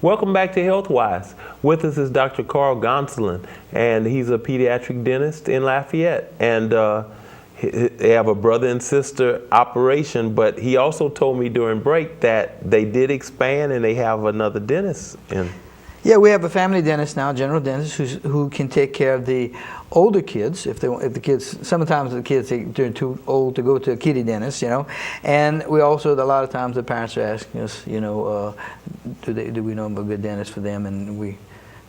Welcome back to Healthwise. With us is Dr. Carl Gonsolin, and he's a pediatric dentist in Lafayette. And they have a brother and sister operation, but he also told me during break that they did expand and they have another dentist in. Yeah, we have a family dentist now, general dentist, who can take care of the older kids. If the kids, sometimes the kids they're too old to go to a kiddie dentist, you know. And we also, a lot of times, the parents are asking us, you know, do we know of a good dentist for them? And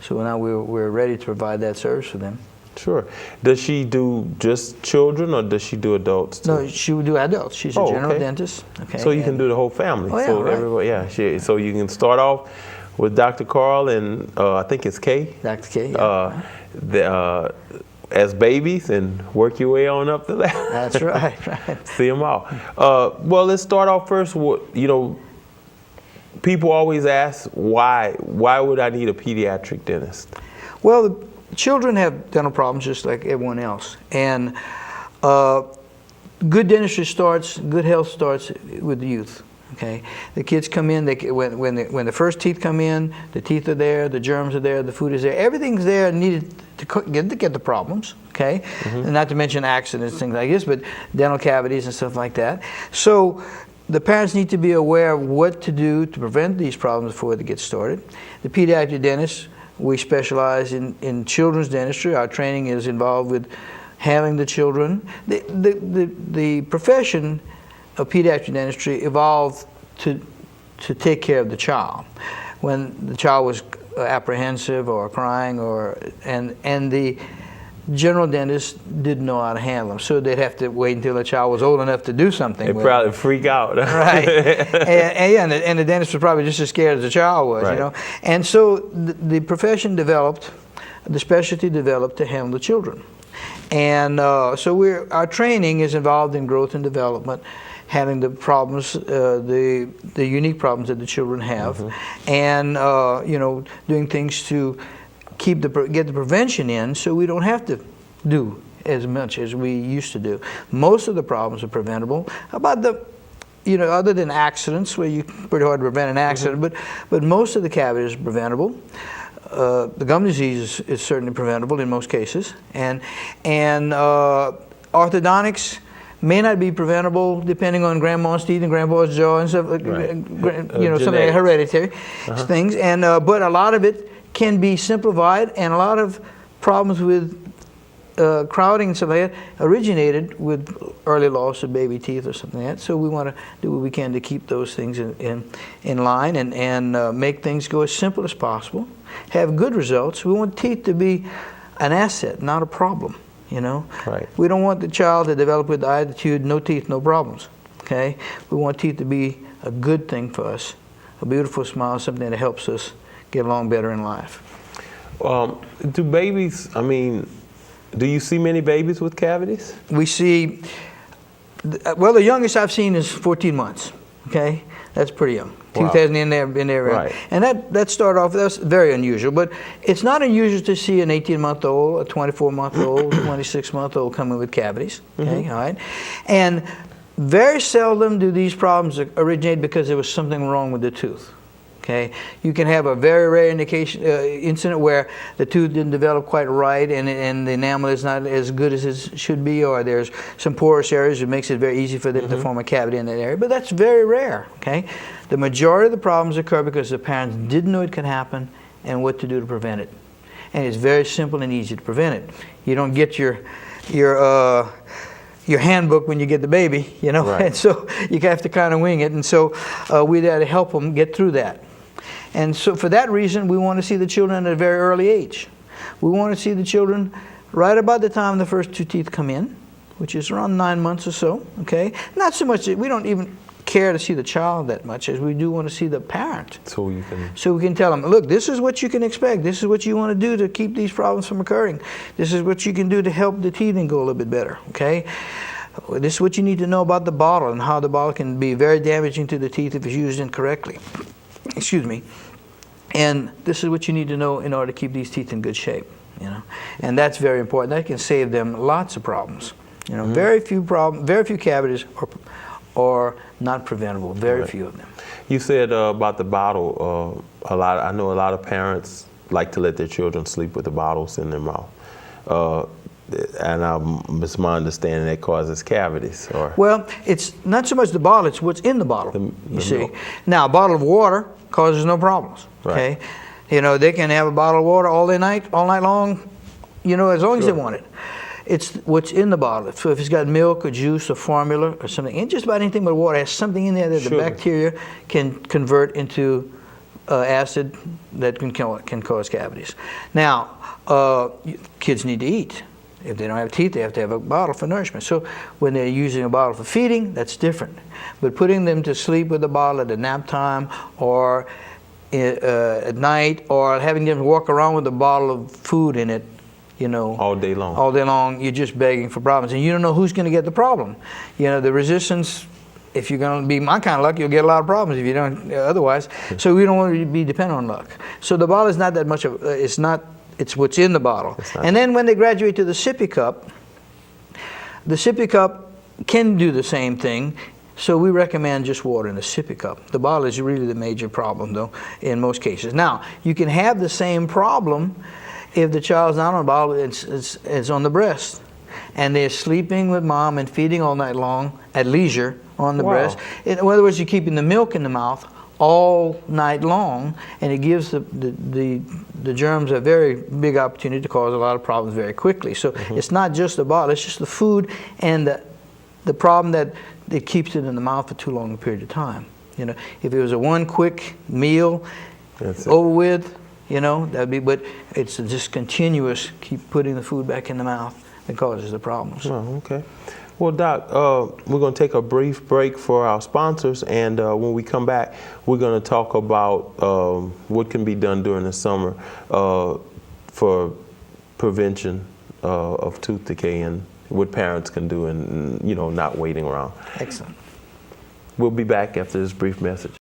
so now we're ready to provide that service for them. Sure. Does she do just children, or does she do adults too? No, she would do adults. She's a general dentist. Okay. So you can do the whole family. Oh, yeah, so right. everybody, so you can start off with Dr. Carl and I think it's Kay. Dr. K. Yeah. As babies and work your way on up to that. That's right. See them all. Well, let's start off first with, you know, people always ask why would I need a pediatric dentist? Well, children have dental problems just like everyone else, and good dentistry starts, good health starts with the youth. Okay, the kids come in. When the first teeth come in, the teeth are there, the germs are there, the food is there, everything's there needed to get the problems. Okay, and not to mention accidents, things like this, but dental cavities and stuff like that. So the parents need to be aware of what to do to prevent these problems before they get started. The pediatric dentists, we specialize in children's dentistry. Our training is involved with handling the children. The profession of pediatric dentistry evolved to take care of the child. When the child was apprehensive or crying, and the general dentist didn't know how to handle them, so they'd have to wait until the child was old enough to do something. They'd probably freak out. Right. and the dentist was probably just as scared as the child was, right. You know. And so the profession developed, the specialty developed to handle the children. And so our training is involved in growth and development, handling the problems, the unique problems that the children have, and you know, doing things to get the prevention in, so we don't have to do as much as we used to do. Most of the problems are preventable. You know, other than accidents, where you pretty hard to prevent an accident, but most of the cavities are preventable. The gum disease is certainly preventable in most cases, and orthodontics may not be preventable depending on grandma's teeth and grandpa's jaw and stuff, like, right. You know, some of the hereditary things, and but a lot of it can be simplified, and a lot of problems with crowding and stuff like that originated with early loss of baby teeth or something like that. So we want to do what we can to keep those things in line and make things go as simple as possible, have good results. We want teeth to be an asset, not a problem. You know, right. We don't want the child to develop with the attitude, no teeth, no problems. Okay, we want teeth to be a good thing for us, a beautiful smile, something that helps us get along better in life. Do babies? I mean, do you see many babies with cavities? We see. Well, the youngest I've seen is 14 months. Okay, that's pretty young. Wow. Tooth hasn't in there, right. And that started off, that's very unusual, but it's not unusual to see an 18-month-old, a 24-month-old, 26-month-old coming with cavities, okay, all right? And very seldom do these problems originate because there was something wrong with the tooth. Okay, you can have a very rare incident where the tooth didn't develop quite right, and the enamel is not as good as it should be, or there's some porous areas that makes it very easy for them to form a cavity in that area. But that's very rare. Okay, the majority of the problems occur because the parents didn't know it could happen and what to do to prevent it. And it's very simple and easy to prevent it. You don't get your handbook when you get the baby, you know, right. And so you have to kind of wing it. And so we got to help them get through that. And so for that reason, we want to see the children at a very early age. We want to see the children right about the time the first two teeth come in, which is around 9 months or so, okay? Not so much, we don't even care to see the child that much as we do want to see the parent. So we can tell them, look, this is what you can expect. This is what you want to do to keep these problems from occurring. This is what you can do to help the teething go a little bit better, okay? This is what you need to know about the bottle and how the bottle can be very damaging to the teeth if it's used incorrectly. Excuse me. And this is what you need to know in order to keep these teeth in good shape, you know. And that's very important. That can save them lots of problems. You know, very few cavities or not preventable. Very few of them. You said about the bottle. I know a lot of parents like to let their children sleep with the bottles in their mouth. And it's my understanding that causes cavities. Or Well, it's not so much the bottle, it's what's in the bottle, you see. milk. Now, a bottle of water causes no problems, okay? You know, they can have a bottle of water all night long, you know, as long as they want it. It's what's in the bottle. So if it's got milk or juice or formula or something, and just about anything but water has something in there that the bacteria can convert into acid that can cause cavities. Now, kids need to eat. If they don't have teeth, they have to have a bottle for nourishment. So when they're using a bottle for feeding, that's different. But putting them to sleep with a bottle at a nap time or at night, or having them walk around with a bottle of food in it, you know, all day long. All day long, you're just begging for problems. And you don't know who's going to get the problem. You know, the resistance, if you're going to be my kind of luck, you'll get a lot of problems if you don't otherwise. So we don't want to be dependent on luck. So the bottle is not that much of, it's what's in the bottle. And then when they graduate to the sippy cup can do the same thing. So we recommend just water in a sippy cup. The bottle is really the major problem, though, in most cases. Now, you can have the same problem if the child's not on a bottle, it's on the breast. And they're sleeping with mom and feeding all night long at leisure on the breast. In other words, you're keeping the milk in the mouth all night long, and it gives the germs a very big opportunity to cause a lot of problems very quickly. So it's not just the bottle, it's just the food and the problem that it keeps it in the mouth for too long a period of time. You know, if it was a one quick meal over with, you know, that'd be, but it's a just continuous keep putting the food back in the mouth that causes the problems. Oh, okay. Well, Doc, we're going to take a brief break for our sponsors, and when we come back, we're going to talk about what can be done during the summer for prevention of tooth decay and what parents can do and, you know, not waiting around. Excellent. We'll be back after this brief message.